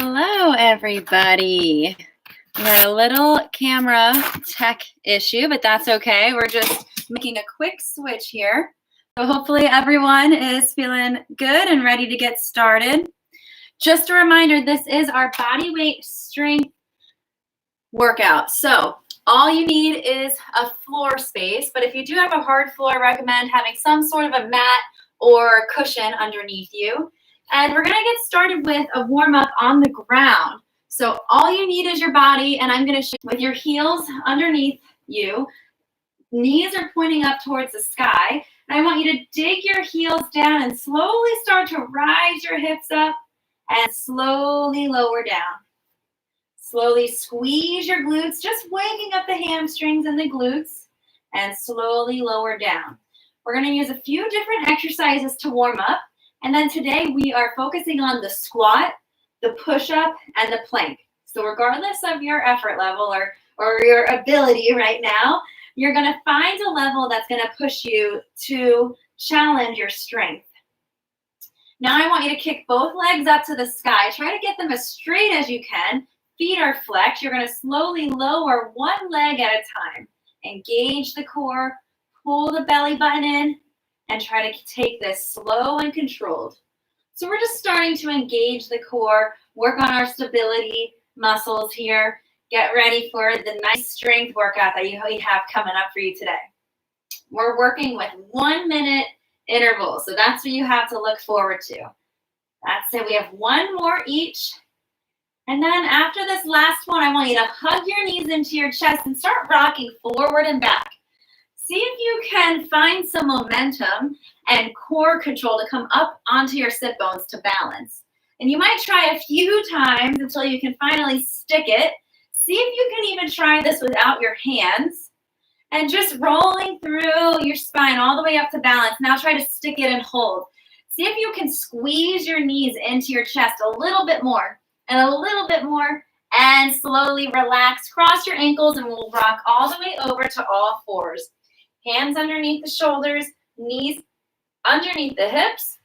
Hello, everybody. We had a little camera tech issue, but that's okay. We're just making a quick switch here. So hopefully everyone is feeling good and ready to get started. Just a reminder, this is our body weight strength workout. So all you need is a floor space, but if you do have a hard floor, I recommend having some sort of a mat or cushion underneath you. And we're gonna get started with a warm up on the ground. So all you need is your body, and I'm gonna show you with your heels underneath you. Knees are pointing up towards the sky. And I want you to dig your heels down and slowly start to rise your hips up and slowly lower down. Slowly squeeze your glutes, just waking up the hamstrings and the glutes, and slowly lower down. We're gonna use a few different exercises to warm up. And then today we are focusing on the squat, the push-up, and the plank. So regardless of your effort level or your ability right now, you're gonna find a level that's gonna push you to challenge your strength. Now I want you to kick both legs up to the sky. Try to get them as straight as you can. Feet are flexed. You're gonna slowly lower one leg at a time. Engage the core, pull the belly button in, and try to take this slow and controlled. So we're just starting to engage the core, work on our stability muscles here, get ready for the nice strength workout that we have coming up for you today. We're working with 1 minute intervals, so that's what you have to look forward to. That's it, we have one more each. And then after this last one, I want you to hug your knees into your chest and start rocking forward and back. See if you can find some momentum and core control to come up onto your sit bones to balance. And you might try a few times until you can finally stick it. See if you can even try this without your hands. And just rolling through your spine all the way up to balance. Now try to stick it and hold. See if you can squeeze your knees into your chest a little bit more and a little bit more. And slowly relax, cross your ankles, and we'll rock all the way over to all fours. Hands underneath the shoulders, knees underneath the hips.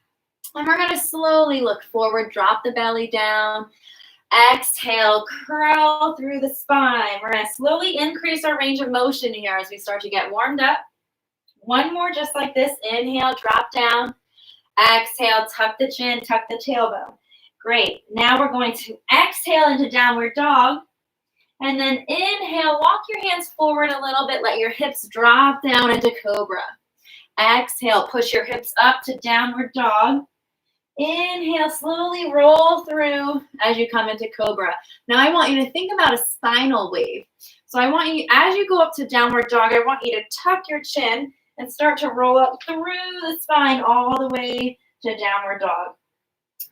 And we're going to slowly look forward, drop the belly down. Exhale, curl through the spine. We're going to slowly increase our range of motion here as we start to get warmed up. One more just like this. Inhale, drop down. Exhale, tuck the chin, tuck the tailbone. Great. Now we're going to exhale into downward dog. And then inhale, walk your hands forward a little bit. Let your hips drop down into cobra. Exhale, push your hips up to downward dog. Inhale, slowly roll through as you come into cobra. Now I want you to think about a spinal wave. So I want you, as you go up to downward dog, I want you to tuck your chin and start to roll up through the spine all the way to downward dog.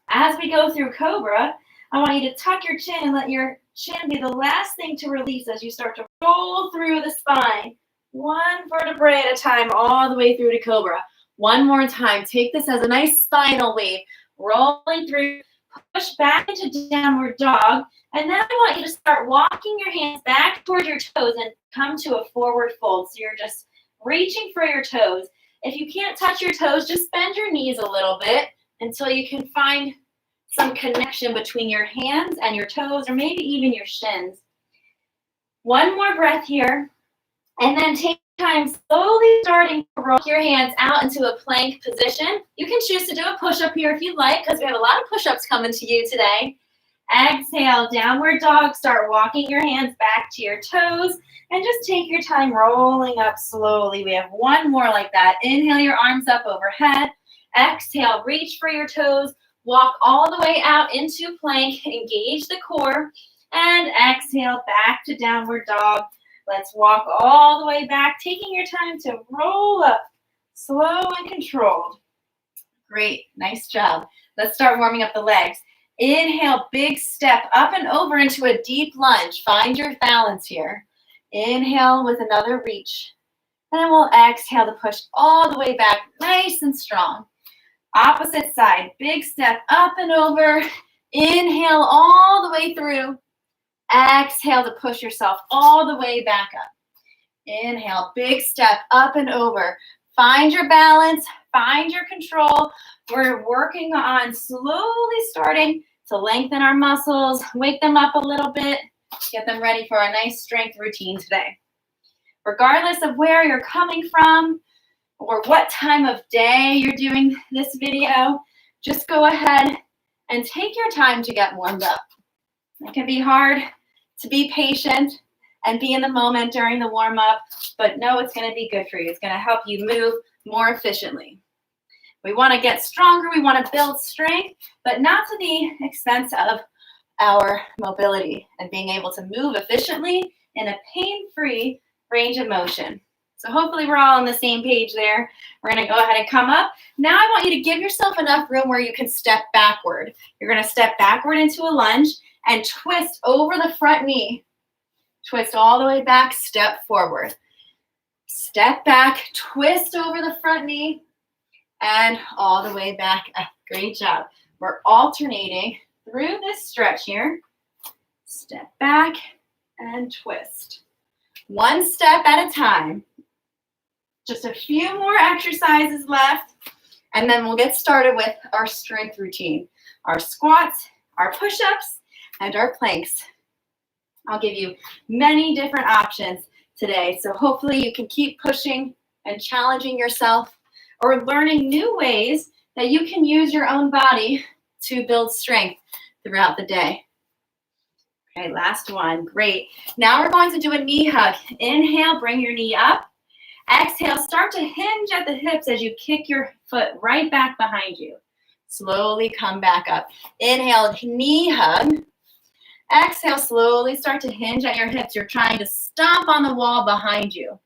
As we go through cobra, I want you to tuck your chin and let your chin be the last thing to release as you start to roll through the spine. One vertebrae at a time, all the way through to cobra. One more time. Take this as a nice spinal wave. Rolling through, push back into downward dog. And then I want you to start walking your hands back toward your toes and come to a forward fold. So you're just reaching for your toes. If you can't touch your toes, just bend your knees a little bit until you can find some connection between your hands and your toes, or maybe even your shins. One more breath here, and then take time slowly starting to roll your hands out into a plank position. You can choose to do a push-up here if you'd like, because we have a lot of push-ups coming to you today. Exhale, downward dog. Start walking your hands back to your toes, and just take your time rolling up slowly. We have one more like that. Inhale your arms up overhead. Exhale, reach for your toes. Walk all the way out into plank, engage the core, and exhale back to downward dog. Let's walk all the way back, taking your time to roll up, slow and controlled. Great, nice job. Let's start warming up the legs. Inhale, big step up and over into a deep lunge. Find your balance here. Inhale with another reach. And then we'll exhale to push all the way back, nice and strong. Opposite side, big step up and over. Inhale all the way through. Exhale to push yourself all the way back up. Inhale, big step up and over. Find your balance, find your control. We're working on slowly starting to lengthen our muscles, wake them up a little bit, get them ready for a nice strength routine today. Regardless of where you're coming from or what time of day you're doing this video, just go ahead and take your time to get warmed up. It can be hard to be patient and be in the moment during the warm-up, but know it's going to be good for you. It's going to help you move more efficiently. We want to get stronger, we want to build strength, but not to the expense of our mobility and being able to move efficiently in a pain-free range of motion. So hopefully we're all on the same page there. We're going to go ahead and come up. Now I want you to give yourself enough room where you can step backward. You're going to step backward into a lunge and twist over the front knee. Twist all the way back, step forward. Step back, twist over the front knee, and all the way back up. Great job. We're alternating through this stretch here. Step back and twist. One step at a time. Just a few more exercises left, and then we'll get started with our strength routine. Our squats, our push-ups, and our planks. I'll give you many different options today, so hopefully you can keep pushing and challenging yourself or learning new ways that you can use your own body to build strength throughout the day. Okay, last one. Great. Now we're going to do a knee hug. Inhale, bring your knee up. Exhale, start to hinge at the hips as you kick your foot right back behind you. Slowly come back up. Inhale, knee hug. Exhale, slowly start to hinge at your hips. You're trying to stomp on the wall behind you.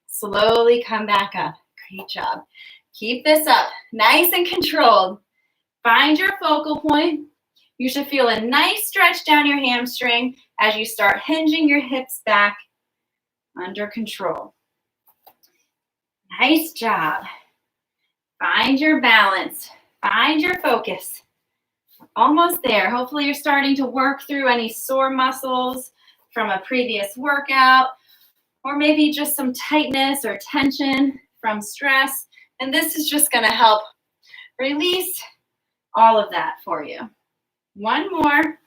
Slowly come back up. Great job. Keep this up, nice and controlled. Find your focal point. You should feel a nice stretch down your hamstring as you start hinging your hips back under control. Nice job. Find your balance. Find your focus. Almost there. Hopefully you're starting to work through any sore muscles from a previous workout, or maybe just some tightness or tension from stress. And this is just going to help release all of that for you. One more.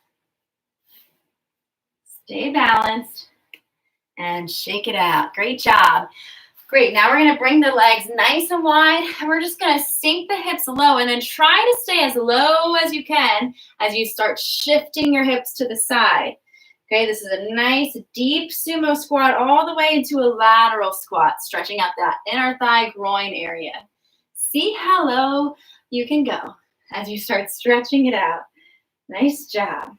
Stay balanced and shake it out. Great job. Great. Now we're going to bring the legs nice and wide, and we're just going to sink the hips low and then try to stay as low as you can as you start shifting your hips to the side. Okay, this is a nice deep sumo squat all the way into a lateral squat, stretching out that inner thigh groin area. See how low you can go as you start stretching it out. Nice job.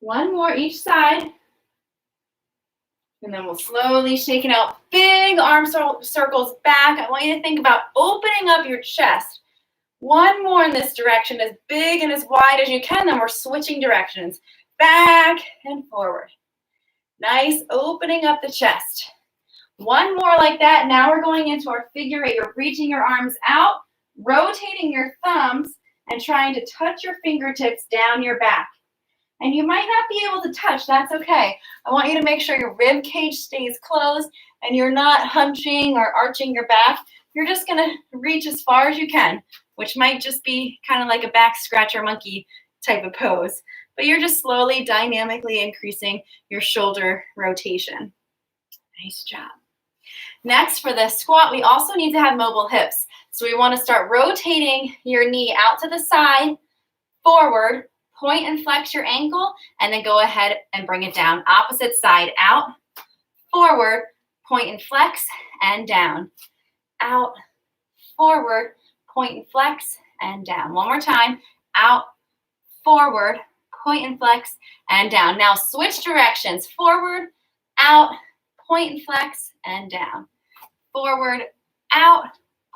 One more each side. And then we'll slowly shake it out. Big arm circles back. I want you to think about opening up your chest. One more in this direction, as big and as wide as you can. Then we're switching directions. Back and forward. Nice, opening up the chest. One more like that. Now we're going into our figure eight. You're reaching your arms out, rotating your thumbs, and trying to touch your fingertips down your back. And you might not be able to touch. That's okay. I want you to make sure your rib cage stays closed and you're not hunching or arching your back. You're just going to reach as far as you can, which might just be kind of like a back scratcher monkey type of pose. But you're just slowly, dynamically increasing your shoulder rotation. Nice job. Next, for the squat, we also need to have mobile hips. So we want to start rotating your knee out to the side, forward, point and flex your ankle, and then go ahead and bring it down. Opposite side, out, forward, point and flex, and down. Out, forward, point and flex, and down. One more time. Out, forward, point and flex, and down. Now switch directions. Forward, out, point and flex, and down. Forward, out,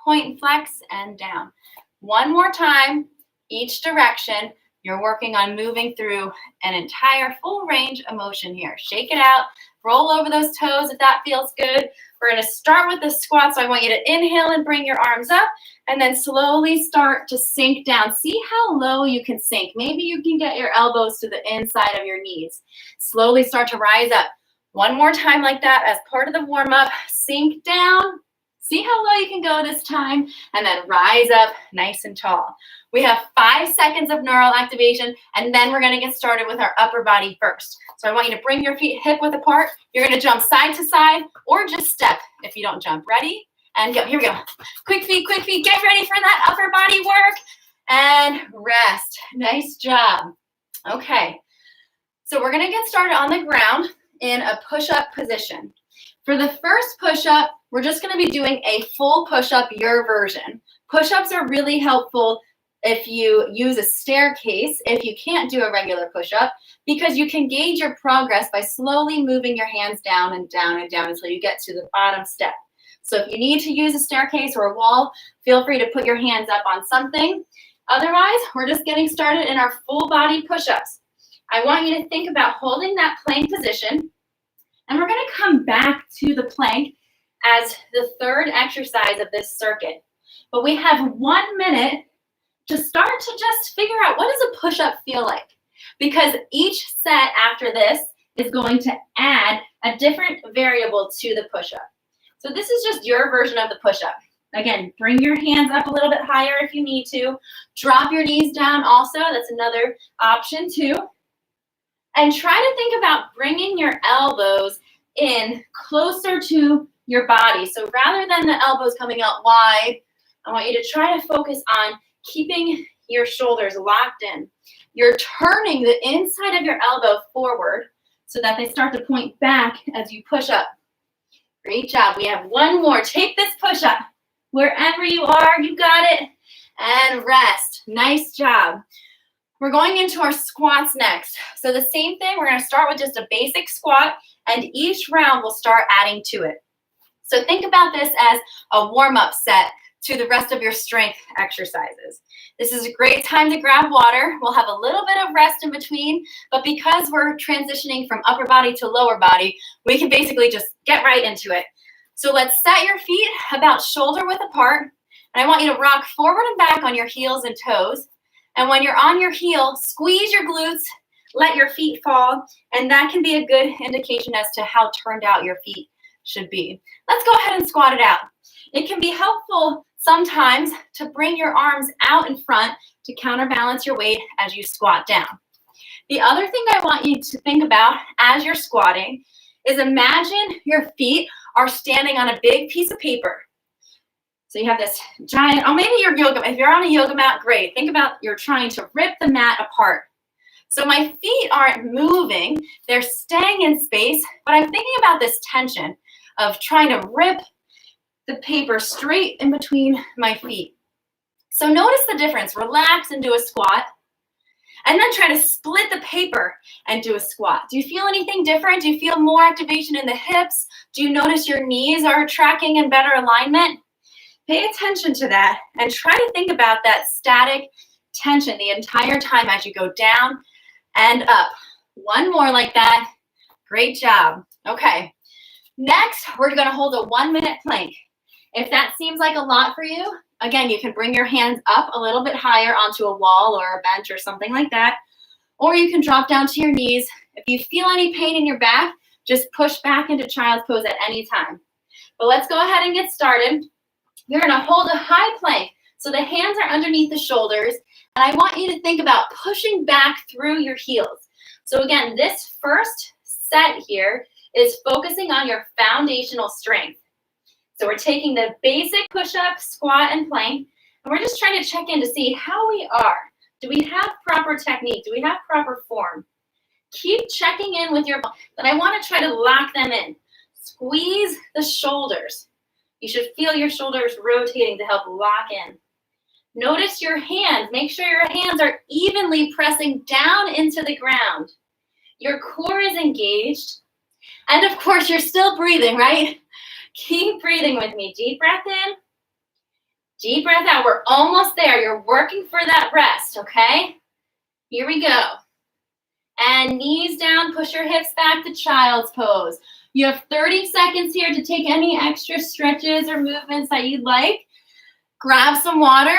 point and flex, and down. One more time, each direction. You're working on moving through an entire full range of motion here. Shake it out. Roll over those toes if that feels good. We're going to start with the squat, so I want you to inhale and bring your arms up, and then slowly start to sink down. See how low you can sink. Maybe you can get your elbows to the inside of your knees. Slowly start to rise up. One more time like that as part of the warm-up. Sink down, See how low you can go this time, and then rise up nice and tall. We have 5 seconds of neural activation, and then we're gonna get started with our upper body first. So I want you to bring your feet hip width apart. You're gonna jump side to side, or just step if you don't jump. Ready? And go, here we go. Quick feet, get ready for that upper body work, and rest. Nice job. Okay, so we're gonna get started on the ground in a push-up position. For the first push-up, we're just gonna be doing a full push-up, your version. Push-ups are really helpful if you use a staircase, if you can't do a regular push-up, because you can gauge your progress by slowly moving your hands down and down and down until you get to the bottom step. So if you need to use a staircase or a wall, feel free to put your hands up on something. Otherwise, we're just getting started in our full body push-ups. I want you to think about holding that plank position, and we're gonna come back to the plank as the third exercise of this circuit. But we have 1 minute to start to just figure out, what does a push-up feel like? Because each set after this is going to add a different variable to the push-up. So this is just your version of the push-up. Again, bring your hands up a little bit higher if you need to. Drop your knees down also, that's another option too. And try to think about bringing your elbows in closer to your body. So rather than the elbows coming out wide, I want you to try to focus on keeping your shoulders locked in. You're turning the inside of your elbow forward so that they start to point back as you push up. Great job. We have 1 more. Take this push up. Wherever you are, you got it. And rest. Nice job. We're going into our squats next. So the same thing, we're gonna start with just a basic squat, and each round we'll start adding to it. So think about this as a warm-up set to the rest of your strength exercises. This is a great time to grab water. We'll have a little bit of rest in between, but because we're transitioning from upper body to lower body, we can basically just get right into it. So let's set your feet about shoulder width apart, and I want you to rock forward and back on your heels and toes. And when you're on your heel, squeeze your glutes, let your feet fall, and that can be a good indication as to how turned out your feet should be. Let's go ahead and squat it out. It can be helpful sometimes to bring your arms out in front to counterbalance your weight as you squat down. The other thing I want you to think about as you're squatting is imagine your feet are standing on a big piece of paper. So you have this giant, maybe your yoga, if you're on a yoga mat, great. Think about you're trying to rip the mat apart. So my feet aren't moving, they're staying in space, but I'm thinking about this tension of trying to rip the paper straight in between my feet. So notice the difference. Relax and do a squat, and then try to split the paper and do a squat. Do you feel anything different? Do you feel more activation in the hips? Do you notice your knees are tracking in better alignment? Pay attention to that and try to think about that static tension the entire time as you go down and up. 1 more like that. Great job. Okay. Next, we're going to hold a 1 minute plank. If that seems like a lot for you, again, you can bring your hands up a little bit higher onto a wall or a bench or something like that, or you can drop down to your knees. If you feel any pain in your back, just push back into child's pose at any time. But let's go ahead and get started. You're going to hold a high plank, so the hands are underneath the shoulders, and I want you to think about pushing back through your heels. So again, this first set here is focusing on your foundational strength. So we're taking the basic push-up, squat, and plank, and we're just trying to check in to see how we are. Do we have proper technique? Do we have proper form? Keep checking in with your body, but I want to try to lock them in. Squeeze the shoulders. You should feel your shoulders rotating to help lock in. Notice your hands. Make sure your hands are evenly pressing down into the ground. Your core is engaged. And of course, you're still breathing, right? Keep breathing with me. Deep breath in. Deep breath out. We're almost there. You're working for that rest, okay? Here we go. And knees down. Push your hips back to child's pose. You have 30 seconds here to take any extra stretches or movements that you'd like. Grab some water,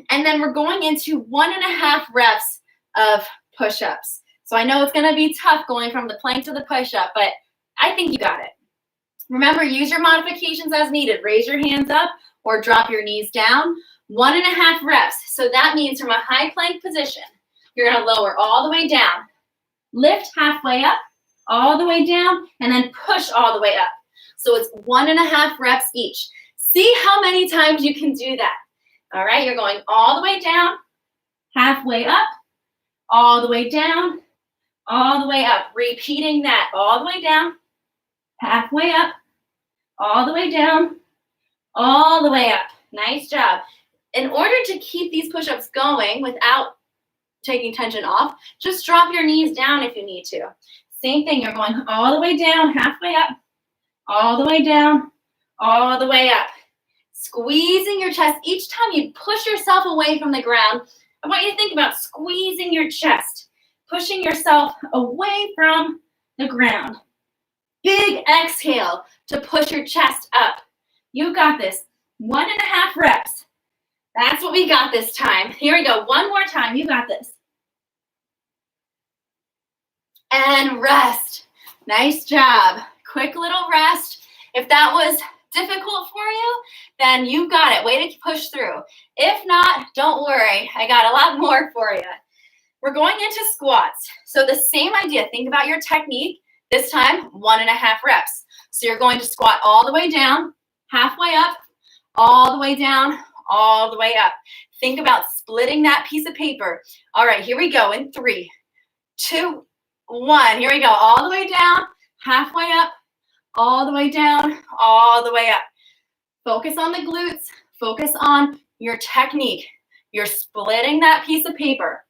and then we're going into 1.5 reps of push-ups. So I know it's going to be tough going from the plank to the push-up, but I think you got it. Remember, use your modifications as needed. Raise your hands up or drop your knees down. 1.5 reps. So that means from a high plank position, you're going to lower all the way down. Lift halfway up, all the way down, and then push all the way up. So it's 1.5 reps each. See how many times you can do that. All right, you're going all the way down, halfway up, all the way down, all the way up. Repeating that all the way down, halfway up, all the way down, all the way up. Nice job. In order to keep these push-ups going without taking tension off, just drop your knees down if you need to. Same thing, you're going all the way down, halfway up, all the way down, all the way up. Squeezing your chest. Each time you push yourself away from the ground, I want you to think about squeezing your chest, pushing yourself away from the ground. Big exhale to push your chest up. You got this. 1.5 reps. That's what we got this time. Here we go. One more time. You got this. And rest. Nice job. Quick little rest. If that was difficult for you, then you got it. Way to push through. If not, don't worry. I got a lot more for you. We're going into squats. So the same idea. Think about your technique. This time, 1.5 reps. So you're going to squat all the way down, halfway up, all the way down, all the way up. Think about splitting that piece of paper. All right, here we go in 3, 2, 1. Here we go. All the way down, halfway up, all the way down, all the way up. Focus on the glutes. Focus on your technique. You're splitting that piece of paper.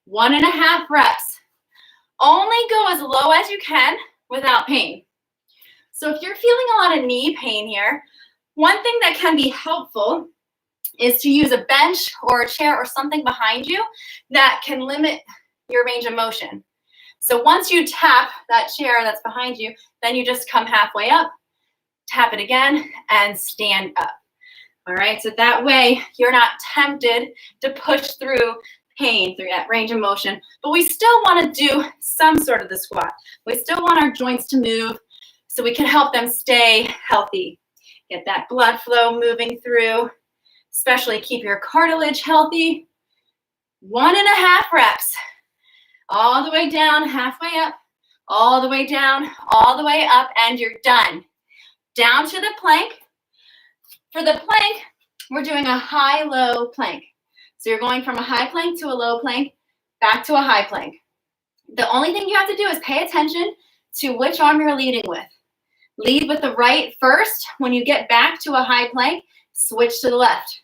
1.5 reps. Only go as low as you can without pain. So if you're feeling a lot of knee pain here, one thing that can be helpful is to use a bench or a chair or something behind you that can limit your range of motion. So once you tap that chair that's behind you, then you just come halfway up, tap it again, and stand up. All right, so that way you're not tempted to push through pain through that range of motion, but we still want to do some sort of the squat. We still want our joints to move so we can help them stay healthy. Get that blood flow moving through, especially keep your cartilage healthy. 1.5 reps. All the way down, halfway up, all the way down, all the way up, and you're done. Down to the plank. For the plank, we're doing a high-low plank. So you're going from a high plank to a low plank, back to a high plank. The only thing you have to do is pay attention to which arm you're leading with. Lead with the right first. When you get back to a high plank, switch to the left.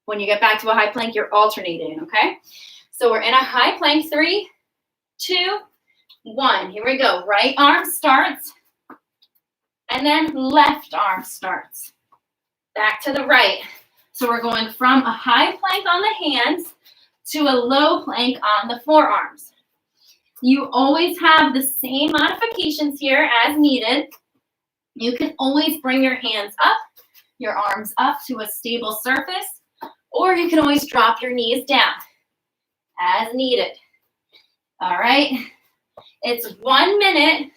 When you get back to a high plank, you're alternating, okay? So we're in a high plank. 3, 2, 1. Here we go. Right arm starts, and then left arm starts. Back to the right. So we're going from a high plank on the hands to a low plank on the forearms. You always have the same modifications here as needed. You can always bring your hands up, your arms up to a stable surface, or you can always drop your knees down as needed. All right. It's 1 minute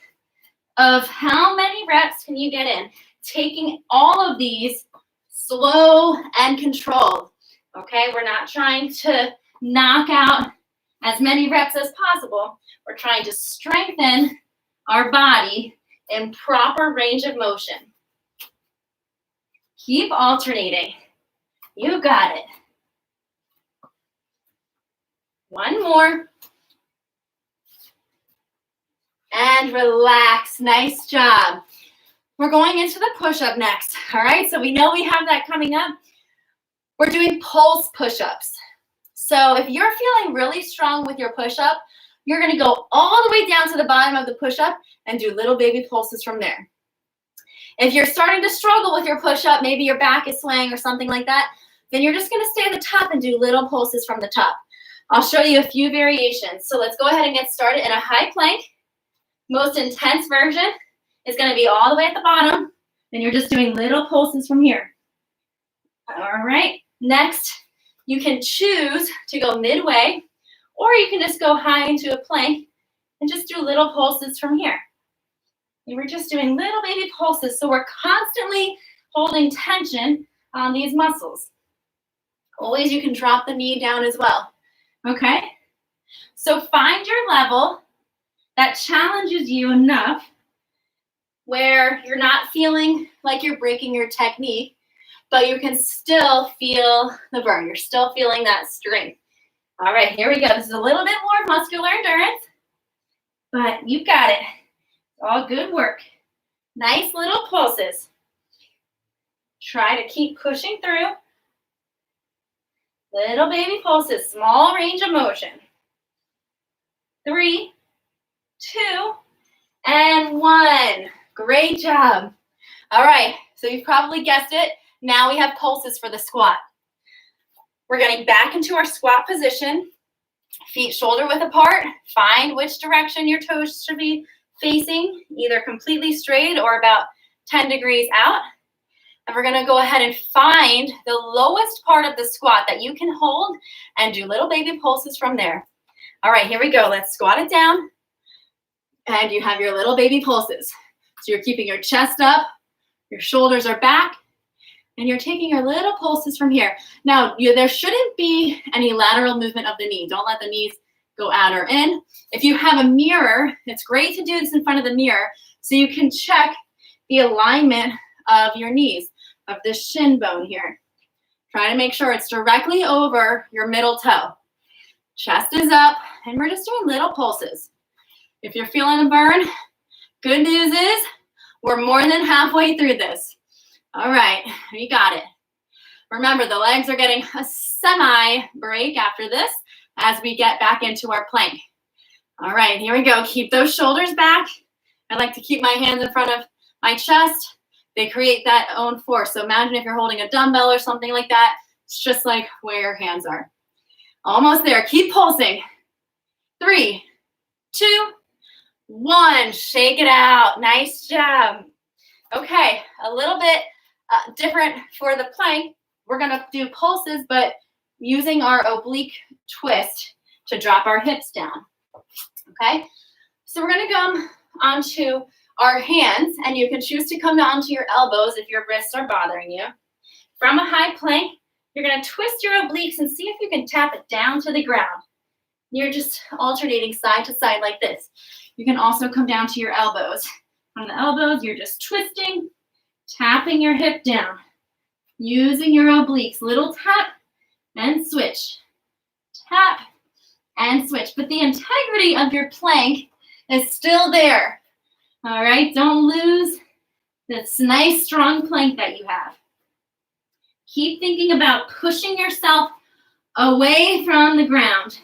of how many reps can you get in? Taking all of these slow and controlled, okay? We're not trying to knock out as many reps as possible. We're trying to strengthen our body in proper range of motion. Keep alternating. You got it. 1 more. And relax. Nice job. We're going into the push-up next, all right? So we know we have that coming up. We're doing pulse push-ups. So if you're feeling really strong with your push-up, you're gonna go all the way down to the bottom of the push-up and do little baby pulses from there. If you're starting to struggle with your push-up, maybe your back is swaying or something like that, then you're just gonna stay at the top and do little pulses from the top. I'll show you a few variations. So let's go ahead and get started in a high plank. Most intense version is going to be all the way at the bottom, and you're just doing little pulses from here. All right, next, you can choose to go midway, or you can just go high into a plank and just do little pulses from here. We were just doing little baby pulses, so we're constantly holding tension on these muscles. Always you can drop the knee down as well, okay? So find your level that challenges you enough where you're not feeling like you're breaking your technique, but you can still feel the burn. You're still feeling that strength. All right, here we go. This is a little bit more muscular endurance, but you've got it. All good work. Nice little pulses. Try to keep pushing through. Little baby pulses, small range of motion. 3, 2, and 1. Great job. All right, so you've probably guessed it. Now we have pulses for the squat. We're getting back into our squat position. Feet shoulder width apart. Find which direction your toes should be facing, either completely straight or about 10 degrees out. And we're gonna go ahead and find the lowest part of the squat that you can hold and do little baby pulses from there. All right, here we go. Let's squat it down. And you have your little baby pulses. So you're keeping your chest up, your shoulders are back, and you're taking your little pulses from here. Now, there shouldn't be any lateral movement of the knee. Don't let the knees go out or in. If you have a mirror, it's great to do this in front of the mirror so you can check the alignment of your knees, of this shin bone here. Try to make sure it's directly over your middle toe. Chest is up, and we're just doing little pulses. If you're feeling a burn, good news is we're more than halfway through this. All right, you got it. Remember, the legs are getting a semi-break after this as we get back into our plank. All right, here we go. Keep those shoulders back. I like to keep my hands in front of my chest. They create that own force. So imagine if you're holding a dumbbell or something like that. It's just like where your hands are. Almost there. Keep pulsing. 3, 2, 1. Shake it out. Nice job. Okay, a little bit different for the plank. We're going to do pulses, but using our oblique twist to drop our hips down. Okay, so we're going to come onto our hands, and you can choose to come down to your elbows if your wrists are bothering you. From a high plank, you're going to twist your obliques and see if you can tap it down to the ground. You're just alternating side to side like this. You can also come down to your elbows. On the elbows, you're just twisting, tapping your hip down, using your obliques. Little tap and switch. Tap and switch. But the integrity of your plank is still there. All right, don't lose this nice strong plank that you have. Keep thinking about pushing yourself away from the ground.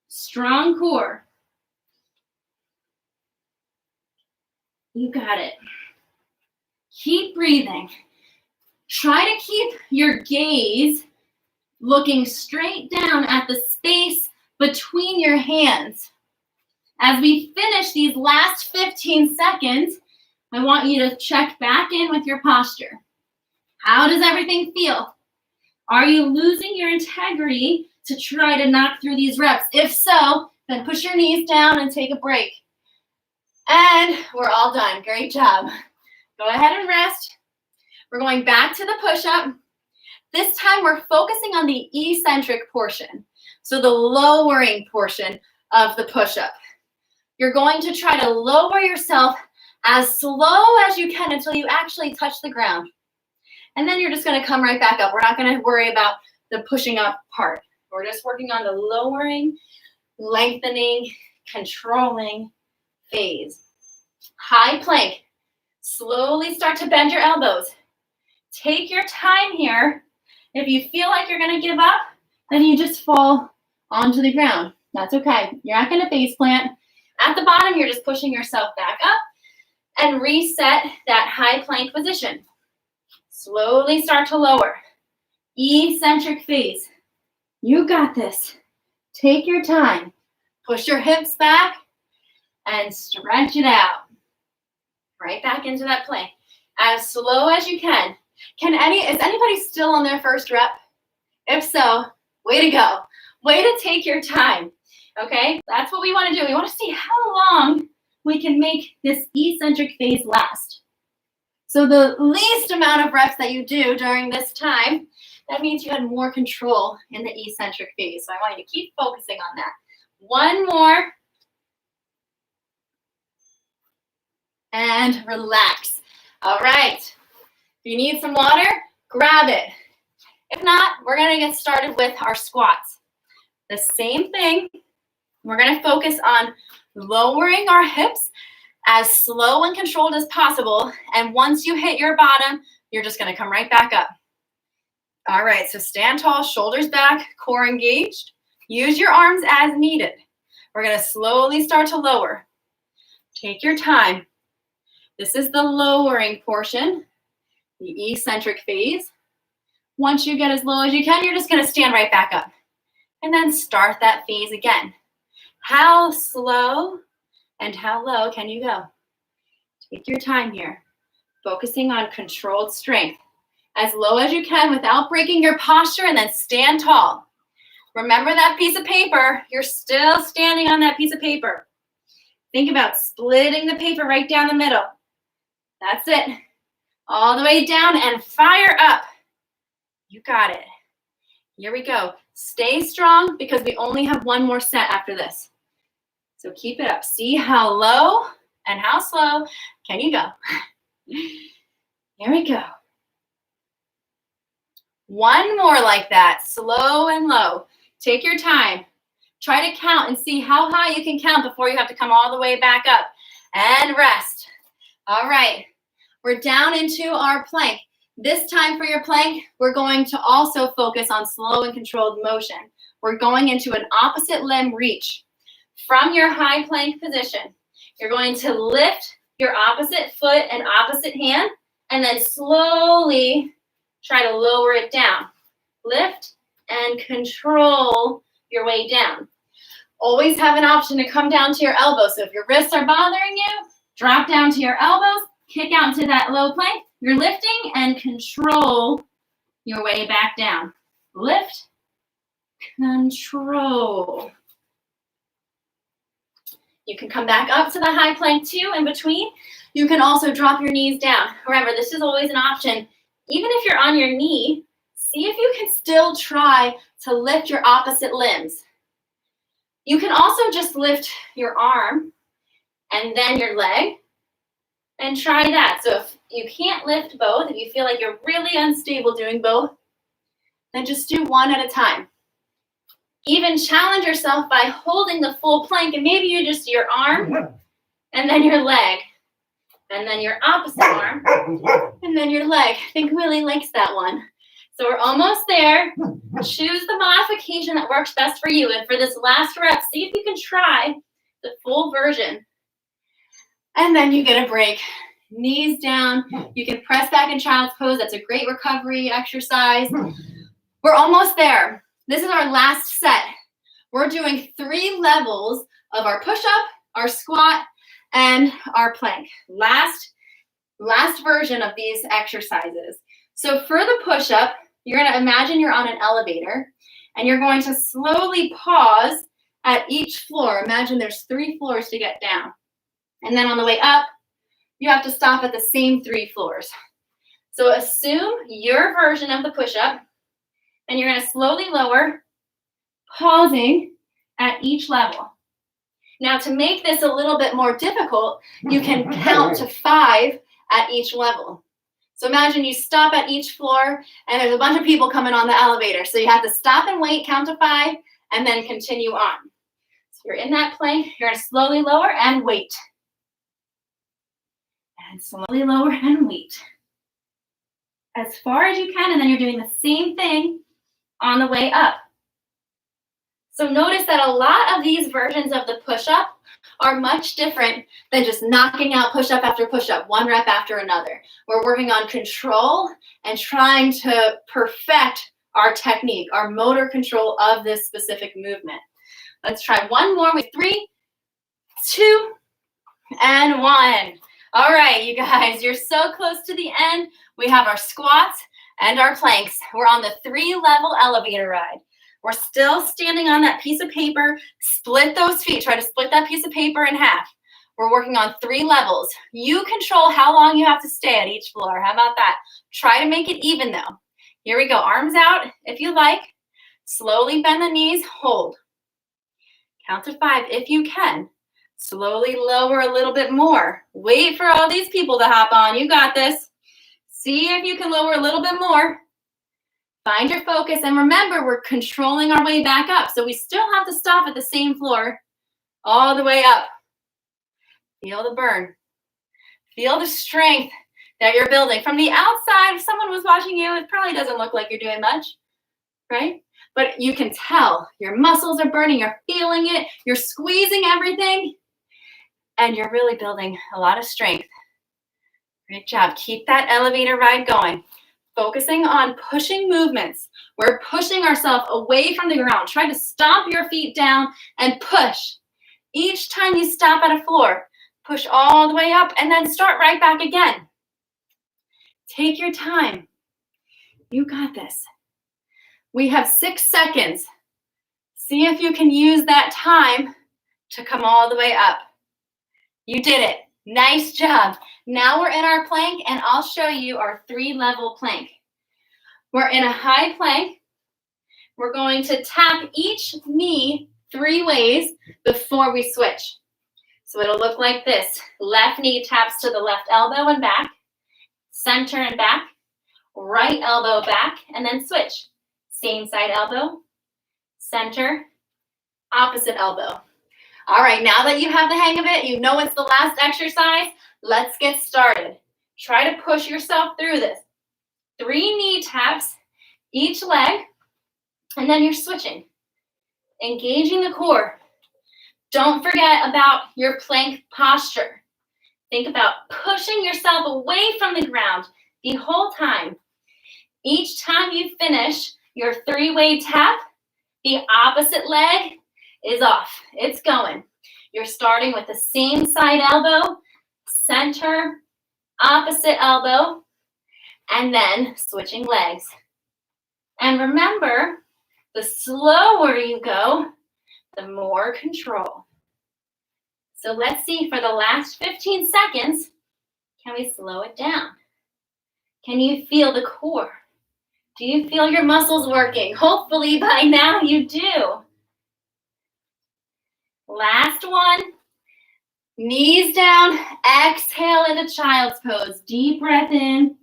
Strong core. You got it. Keep breathing. Try to keep your gaze looking straight down at the space between your hands. As we finish these last 15 seconds, I want you to check back in with your posture. How does everything feel? Are you losing your integrity to try to knock through these reps? If so, then push your knees down and take a break. And we're all done. Great job. Go ahead and rest. We're going back to the push-up. This time we're focusing on the eccentric portion, so the lowering portion of the push-up. You're going to try to lower yourself as slow as you can until you actually touch the ground. And then you're just going to come right back up. We're not going to worry about the pushing up part. We're just working on the lowering, lengthening, controlling phase. High plank. Slowly start to bend your elbows. Take your time here. If you feel like you're going to give up, then you just fall onto the ground. That's okay. You're not going to face plant. At the bottom, you're just pushing yourself back up and reset that high plank position. Slowly start to lower. Eccentric phase. You got this. Take your time. Push your hips back and stretch it out. Right back into that plank. As slow as you can. Is anybody still on their first rep? If so, way to go. Way to take your time. Okay, that's what we want to do. We want to see how long we can make this eccentric phase last. So the least amount of reps that you do during this time, that means you had more control in the eccentric phase. So I want you to keep focusing on that. One more. And relax. All right. If you need some water, grab it. If not, we're going to get started with our squats. The same thing. We're going to focus on lowering our hips as slow and controlled as possible. And once you hit your bottom, you're just going to come right back up. All right, so stand tall, shoulders back, core engaged. Use your arms as needed. We're going to slowly start to lower. Take your time. This is the lowering portion, the eccentric phase. Once you get as low as you can, you're just going to stand right back up. And then start that phase again. How slow and how low can you go? Take your time here, focusing on controlled strength. As low as you can without breaking your posture, and then stand tall. Remember that piece of paper. You're still standing on that piece of paper. Think about splitting the paper right down the middle. That's it. All the way down and fire up. You got it. Here we go. Stay strong because we only have one more set after this. So keep it up. See how low and how slow can you go. Here we go. One more like that, slow and low. Take your time. Try to count and see how high you can count before you have to come all the way back up. And rest. All right, we're down into our plank. This time for your plank, we're going to also focus on slow and controlled motion. We're going into an opposite limb reach. From your high plank position, you're going to lift your opposite foot and opposite hand, and then slowly try to lower it down. Lift and control your way down. Always have an option to come down to your elbows. So if your wrists are bothering you, drop down to your elbows, kick out into that low plank. You're lifting and control your way back down. Lift, control. You can come back up to the high plank too in between. You can also drop your knees down. Remember, this is always an option. Even if you're on your knee, see if you can still try to lift your opposite limbs. You can also just lift your arm and then your leg and try that. So if you can't lift both, if you feel like you're really unstable doing both, then just do one at a time. Even challenge yourself by holding the full plank, and maybe you just do your arm and then your leg and then your opposite arm and then your leg. I think Willie likes that one. So we're almost there. Choose the modification that works best for you. And for this last rep, see if you can try the full version. And then you get a break. Knees down. You can press back in child's pose. That's a great recovery exercise. We're almost there. This is our last set. We're doing 3 levels of our push-up, our squat, and our plank. Last version of these exercises. So for the push-up, you're going to imagine you're on an elevator, and you're going to slowly pause at each floor. Imagine there's 3 floors to get down. And then on the way up, you have to stop at the same 3 floors. So assume your version of the push-up, and you're going to slowly lower, pausing at each level. Now, to make this a little bit more difficult, you can count to 5 at each level. So imagine you stop at each floor, and there's a bunch of people coming on the elevator. So you have to stop and wait, count to 5, and then continue on. So you're in that plank. You're going to slowly lower and wait. And slowly lower and wait. As far as you can, and then you're doing the same thing on the way up. So notice that a lot of these versions of the push-up are much different than just knocking out push-up after push-up, 1 rep after another. We're working on control and trying to perfect our technique, our motor control of this specific movement. Let's try one more with 3, 2, and 1. All right, you guys, you're so close to the end. We have our squats and our planks. We're on the 3-level elevator ride. We're still standing on that piece of paper. Split those feet. Try to split that piece of paper in half. We're working on 3 levels. You control how long you have to stay at each floor. How about that? Try to make it even though. Here we go. Arms out if you like. Slowly bend the knees. Hold. Count to 5 if you can. Slowly lower a little bit more. Wait for all these people to hop on. You got this. See if you can lower a little bit more. Find your focus. And remember, we're controlling our way back up. So we still have to stop at the same floor all the way up. Feel the burn. Feel the strength that you're building. From the outside, if someone was watching you, it probably doesn't look like you're doing much, right? But you can tell your muscles are burning. You're feeling it. You're squeezing everything. And you're really building a lot of strength. Great job. Keep that elevator ride going. Focusing on pushing movements. We're pushing ourselves away from the ground. Try to stomp your feet down and push. Each time you stop at a floor, push all the way up and then start right back again. Take your time. You got this. We have 6 seconds. See if you can use that time to come all the way up. You did it. Nice job. Now we're in our plank, and I'll show you our 3-level plank. We're in a high plank. We're going to tap each knee 3 ways before we switch. So it'll look like this. Left knee taps to the left elbow and back, center and back, right elbow back, and then switch. Same side elbow, center, opposite elbow. All right, now that you have the hang of it, you know it's the last exercise, let's get started. Try to push yourself through this. 3 knee taps each leg, and then you're switching. Engaging the core. Don't forget about your plank posture. Think about pushing yourself away from the ground the whole time. Each time you finish your 3-way tap, the opposite leg is off. It's going. You're starting with the same side elbow, center, opposite elbow, and then switching legs. And remember, the slower you go, the more control. So let's see, for the last 15 seconds, can we slow it down? Can you feel the core? Do you feel your muscles working? Hopefully by now you do. Last one. Knees down, exhale into child's pose. Deep breath in,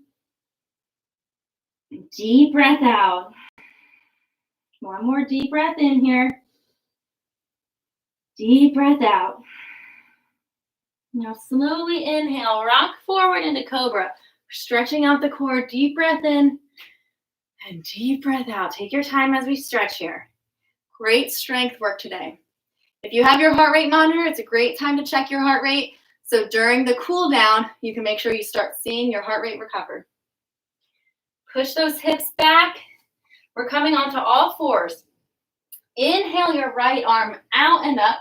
deep breath out. One more deep breath in here. Deep breath out. Now slowly inhale, rock forward into cobra. Stretching out the core, deep breath in and deep breath out. Take your time as we stretch here. Great strength work today. If you have your heart rate monitor, it's a great time to check your heart rate. So during the cool down, you can make sure you start seeing your heart rate recover. Push those hips back. We're coming onto all fours. Inhale your right arm out and up.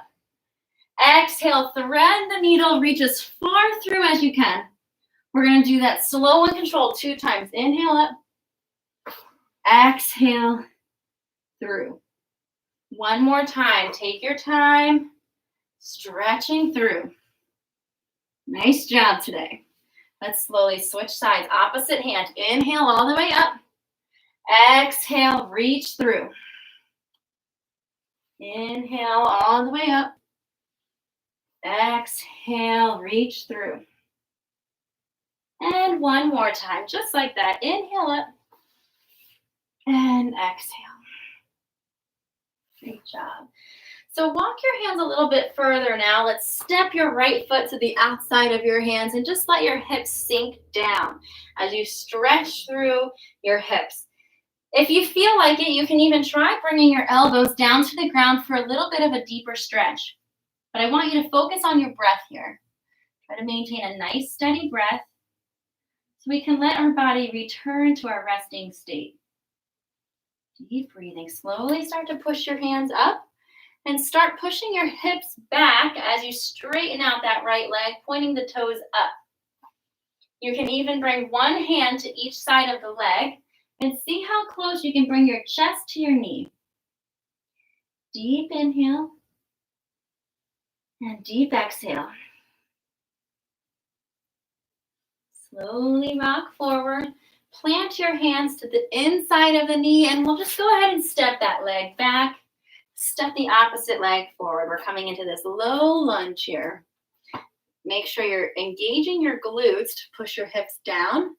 Exhale, thread the needle, reach as far through as you can. We're going to do that slow and controlled 2 times. Inhale up. Exhale through. One more time. Take your time. Stretching through. Nice job today. Let's slowly switch sides. Opposite hand. Inhale all the way up. Exhale, reach through. Inhale all the way up. Exhale, reach through. And one more time, just like that. Inhale up and exhale. Great job. So walk your hands a little bit further now. Let's step your right foot to the outside of your hands and just let your hips sink down as you stretch through your hips. If you feel like it, you can even try bringing your elbows down to the ground for a little bit of a deeper stretch. But I want you to focus on your breath here. Try to maintain a nice steady breath so we can let our body return to our resting state. Deep breathing. Slowly start to push your hands up and start pushing your hips back as you straighten out that right leg, pointing the toes up. You can even bring one hand to each side of the leg and see how close you can bring your chest to your knee. Deep inhale and deep exhale. Slowly rock forward. Plant your hands to the inside of the knee, and we'll just go ahead and step that leg back. Step the opposite leg forward. We're coming into this low lunge here. Make sure you're engaging your glutes to push your hips down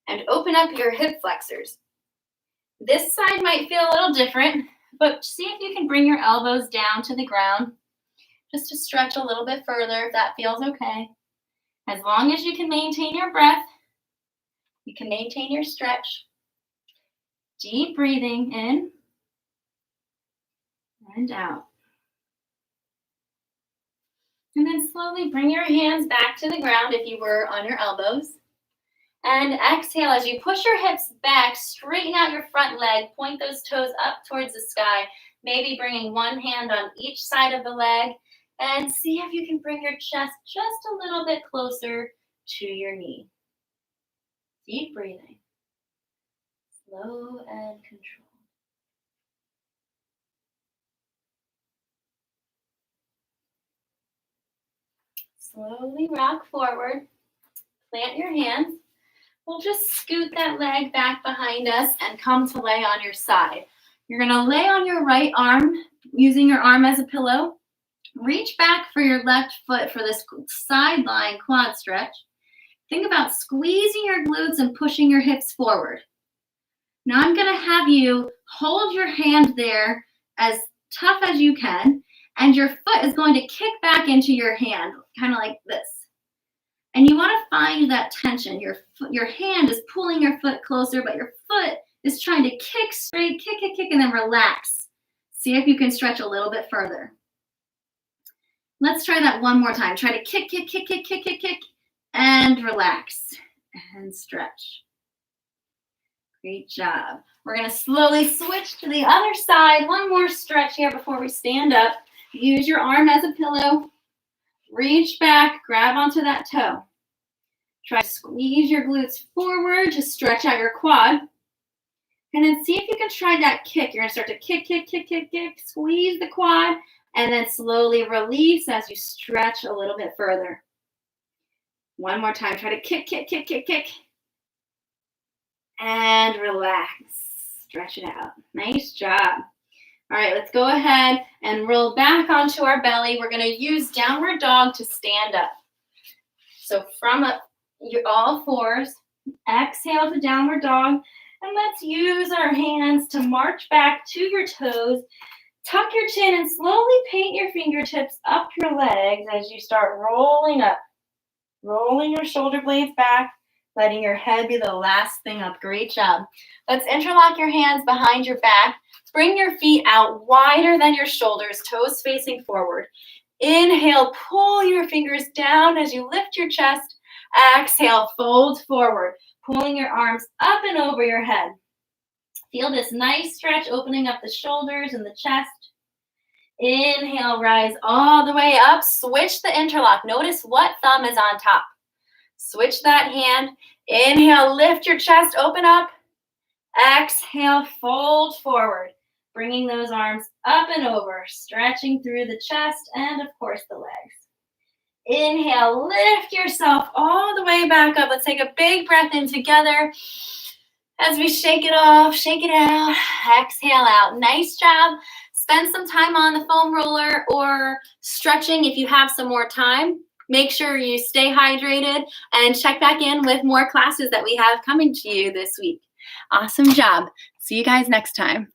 and open up your hip flexors. This side might feel a little different, but see if you can bring your elbows down to the ground just to stretch a little bit further if that feels okay. As long as you can maintain your breath, you can maintain your stretch. Deep breathing in and out. And then slowly bring your hands back to the ground if you were on your elbows. And exhale as you push your hips back, straighten out your front leg, point those toes up towards the sky, maybe bringing one hand on each side of the leg, and see if you can bring your chest just a little bit closer to your knee. Deep breathing, slow and controlled. Slowly rock forward, plant your hands. We'll just scoot that leg back behind us and come to lay on your side. You're gonna lay on your right arm, using your arm as a pillow. Reach back for your left foot for this sideline quad stretch. Think about squeezing your glutes and pushing your hips forward. Now I'm gonna have you hold your hand there as tough as you can, and your foot is going to kick back into your hand, kind of like this. And you want to find that tension. Your hand is pulling your foot closer, but your foot is trying to kick straight, kick, and then relax. See if you can stretch a little bit further. Let's try that one more time. Try to kick, and relax, and stretch. Great job. We're going to slowly switch to the other side. One more stretch here before we stand up. Use your arm as a pillow. Reach back, grab onto that toe. Try to squeeze your glutes forward to stretch out your quad. And then see if you can try that kick. You're going to start to kick, squeeze the quad, and then slowly release as you stretch a little bit further. One more time. Try to kick, and relax. Stretch it out. Nice job. All right, let's go ahead and roll back onto our belly. We're going to use downward dog to stand up. So from all fours, exhale to downward dog. And let's use our hands to march back to your toes. Tuck your chin and slowly paint your fingertips up your legs as you start rolling up. Rolling your shoulder blades back, letting your head be the last thing up. Great job. Let's interlock your hands behind your back. Bring your feet out wider than your shoulders, toes facing forward. Inhale, pull your fingers down as you lift your chest. Exhale, fold forward, pulling your arms up and over your head. Feel this nice stretch opening up the shoulders and the chest. Inhale, rise all the way up. Switch the interlock. Notice what thumb is on top. Switch that hand. Inhale, lift your chest, open up. Exhale, fold forward. Bringing those arms up and over, stretching through the chest and, of course, the legs. Inhale, lift yourself all the way back up. Let's take a big breath in together as we shake it off, shake it out, exhale out. Nice job. Spend some time on the foam roller or stretching if you have some more time. Make sure you stay hydrated and check back in with more classes that we have coming to you this week. Awesome job. See you guys next time.